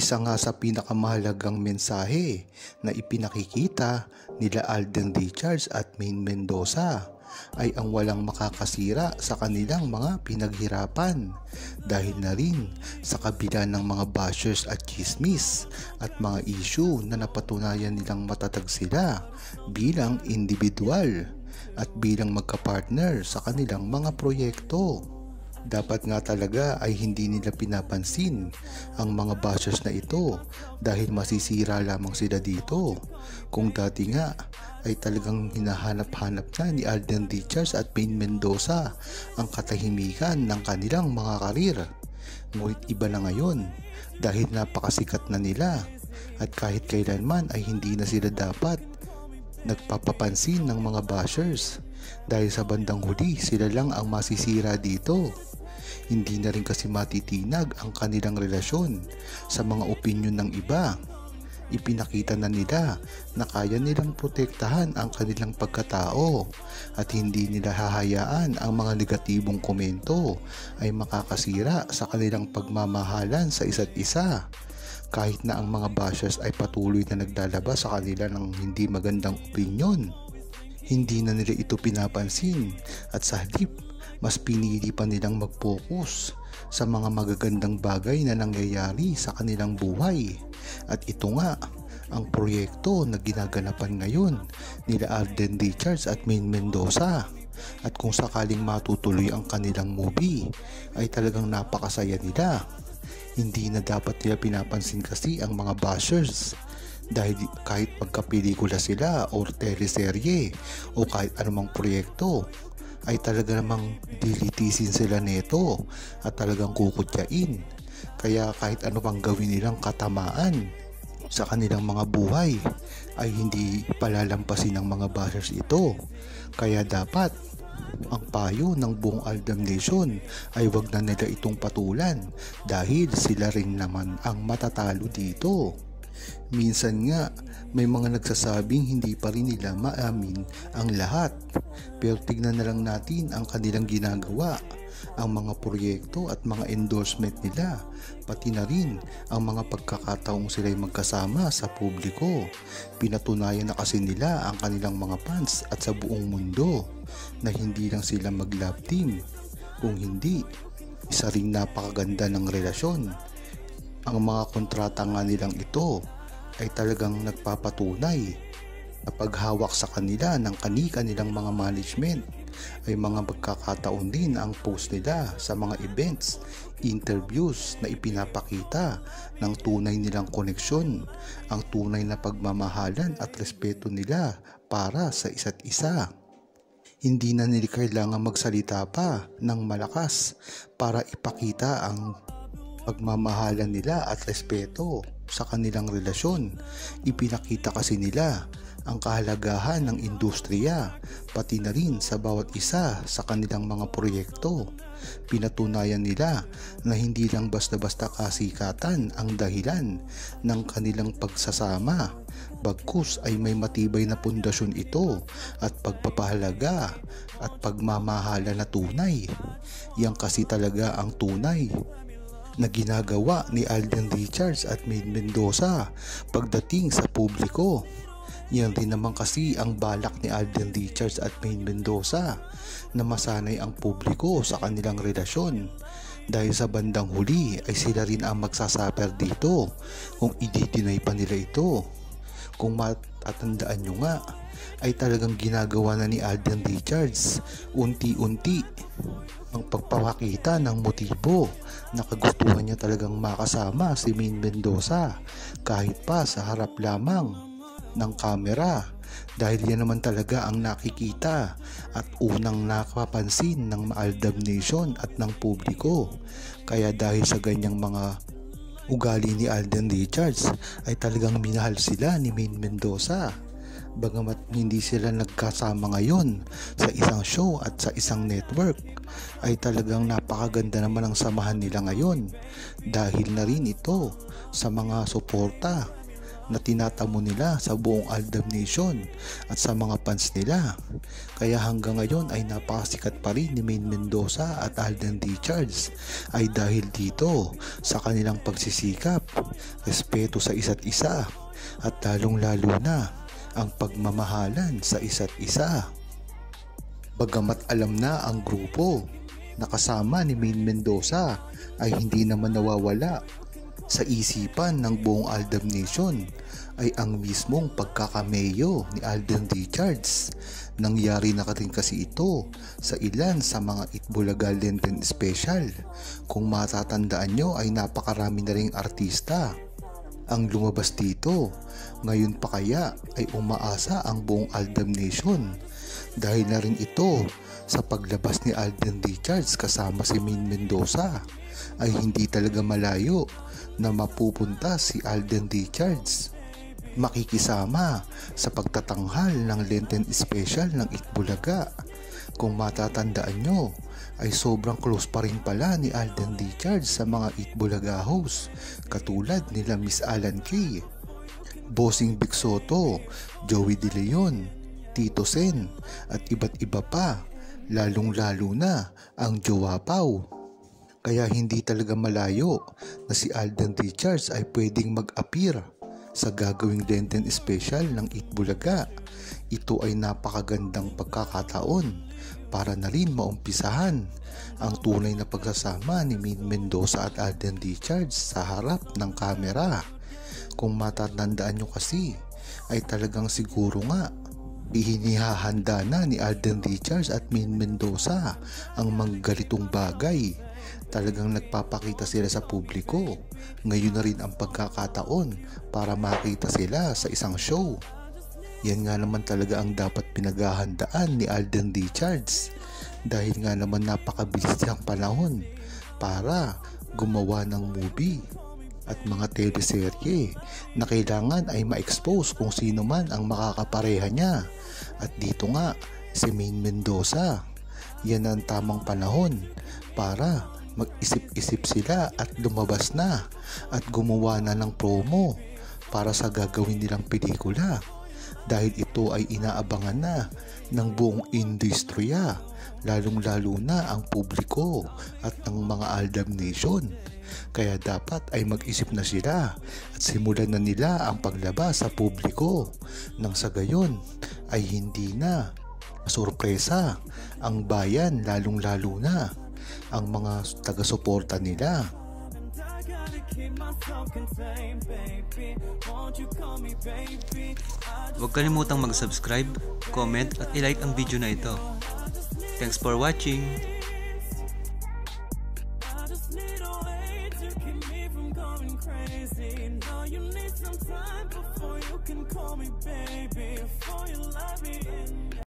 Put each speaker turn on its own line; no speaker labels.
Isa nga sa pinakamahalagang mensahe na ipinakikita nila Alden Richards at Maine Mendoza ay ang walang makakasira sa kanilang mga pinaghirapan dahil na rin sa kabila ng mga bashers at chismis at mga issue na napatunayan nilang matatag sila bilang individual at bilang magkapartner sa kanilang mga proyekto. Dapat nga talaga ay hindi nila pinapansin ang mga bashers na ito dahil masisira lamang sila dito. Kung dati nga ay talagang hinahanap-hanap na ni Alden Richards at Maine Mendoza ang katahimikan ng kanilang mga karir. Ngunit iba na ngayon dahil napakasikat na nila at kahit kailanman ay hindi na sila dapat nagpapapansin ng mga bashers dahil sa bandang huli sila lang ang masisira dito. Hindi na rin kasi matitinag ang kanilang relasyon sa mga opinyon ng iba. Ipinakita na nila na kaya nilang protektahan ang kanilang pagkatao at hindi nila hahayaan ang mga negatibong komento ay makakasira sa kanilang pagmamahalan sa isa't isa. Kahit na ang mga bashers ay patuloy na naglalabas sa kanila ng hindi magandang opinyon, hindi na nila ito pinapansin at sa halip mas pinili pa nilang mag-focus sa mga magagandang bagay na nangyayari sa kanilang buhay. At ito nga ang proyekto na ginaganapan ngayon nila Alden Richards at Maine Mendoza. At kung sakaling matutuloy ang kanilang movie ay talagang napakasaya nila. Hindi na dapat nila pinapansin kasi ang mga bashers dahil kahit magkapelikula sila o teleserye o kahit anumang proyekto ay talaga namang dilitisin sila nito at talagang kukutyain. Kaya kahit ano pang gawin nilang katamaan sa kanilang mga buhay ay hindi palalampasin ng mga bashers ito. Kaya dapat ang payo ng buong Aldam Nation ay wag na nila itong patulan dahil sila rin naman ang matatalo dito. Minsan nga may mga nagsasabing hindi pa rin nila maamin ang lahat, pero tignan na lang natin ang kanilang ginagawa, ang mga proyekto at mga endorsement nila, pati na rin ang mga pagkakataong sila'y magkasama sa publiko. Pinatunayan na kasi nila ang kanilang mga fans at sa buong mundo na hindi lang sila mag-love team, kung hindi isa ring napakaganda ng relasyon. Ang mga kontrata nga nilang ito ay talagang nagpapatunay na paghawak sa kanila ng kanilang mga management ay mga pagkakataon din ang post nila sa mga events, interviews na ipinapakita ng tunay nilang koneksyon, ang tunay na pagmamahalan at respeto nila para sa isa't isa. Hindi na nila kailangan magsalita pa ng malakas para ipakita ang pagmamahalan nila at respeto sa kanilang relasyon. Ipinakita kasi nila ang kahalagahan ng industriya pati na rin sa bawat isa sa kanilang mga proyekto. Pinatunayan nila na hindi lang basta-basta kasikatan ang dahilan ng kanilang pagsasama, bagkus ay may matibay na pundasyon ito at pagpapahalaga at pagmamahala na tunay. Yan kasi talaga ang tunay na ginagawa ni Alden Richards at Maine Mendoza pagdating sa publiko. Yan rin naman kasi ang balak ni Alden Richards at Maine Mendoza na masanay ang publiko sa kanilang relasyon dahil sa bandang huli ay sila rin ang magsasuffer dito kung i-deny pa nila ito. Kung matatandaan nyo nga ay talagang ginagawa na ni Alden Richards unti-unti ang pagpapakita ng motibo na kagustuhan niya talagang makasama si Maine Mendoza kahit pa sa harap lamang ng kamera dahil yan naman talaga ang nakikita at unang nakapansin ng Aldam Nation at ng publiko. Kaya dahil sa ganyang mga ugali ni Alden Richards ay talagang minahal sila ni Maine Mendoza. Bagamat hindi sila nagkasama ngayon sa isang show at sa isang network, ay talagang napakaganda naman ang samahan nila ngayon dahil na rin ito sa mga suporta na tinatamo nila sa buong Aldab Nation at sa mga fans nila. Kaya hanggang ngayon ay napakasikat pa rin ni Main Mendoza at Alden Richards ay dahil dito sa kanilang pagsisikap, respeto sa isa't isa at lalong-lalo na ang pagmamahalan sa isa't isa. Bagamat alam na ang grupo na kasama ni Main Mendoza ay hindi naman nawawala sa isipan ng buong Aldab Nation ay ang mismong pagkakameyo ni Alden Richards. Nangyari na rin kasi ito sa ilan sa mga Itbulaga Lenten Special. Kung matatandaan nyo ay napakarami na ring artista ang lumabas dito. Ngayon pa kaya ay umaasa ang buong Aldab Nation dahil na rin ito sa paglabas ni Alden Richards kasama si Main Mendoza ay hindi talaga malayo na mapupunta si Alden Richards makikisama sa pagtatanghal ng Lenten Special ng Itbulaga. Kung matatandaan nyo ay sobrang close pa rin pala ni Alden Richards sa mga Itbulaga host katulad nila Miss Alan Kay, Bossing Big Soto, Joey De Leon, Tito Sen at iba't iba pa, lalong-lalo na ang Jowa Pau. Kaya hindi talaga malayo na si Alden Richards ay pwedeng mag-appear sa gagawing Lenten Special ng Itbulaga. Ito ay napakagandang pagkakataon para na rin maumpisahan ang tunay na pagsasama ni Main Mendoza at Alden Richards sa harap ng kamera. Kung matatandaan nyo kasi ay talagang siguro nga ihinihahanda na ni Alden Richards at Main Mendoza ang manggalitong bagay. Talagang nagpapakita sila sa publiko. Ngayon na rin ang pagkakataon para makita sila sa isang show. Yan nga naman talaga ang dapat pinaghahandaan ni Alden Richards dahil nga naman napakabilis niyang panahon para gumawa ng movie at mga teleserye na kailangan ay ma-expose kung sino man ang makakapareha niya. At dito nga si Main Mendoza, yan ang tamang panahon para mag-isip-isip sila at lumabas na at gumawa na ng promo para sa gagawin nilang pelikula dahil ito ay inaabangan na ng buong industriya, lalong-lalo na ang publiko at ng mga Aldab Nation. Kaya dapat ay mag-isip na sila at simulan na nila ang paglabas sa publiko nang sa gayon ay hindi na sorpresa ang bayan, lalong-lalo na ang mga taga-suporta nila.
Huwag kalimutang mag-subscribe, comment at i-like ang video na ito. Thanks for watching!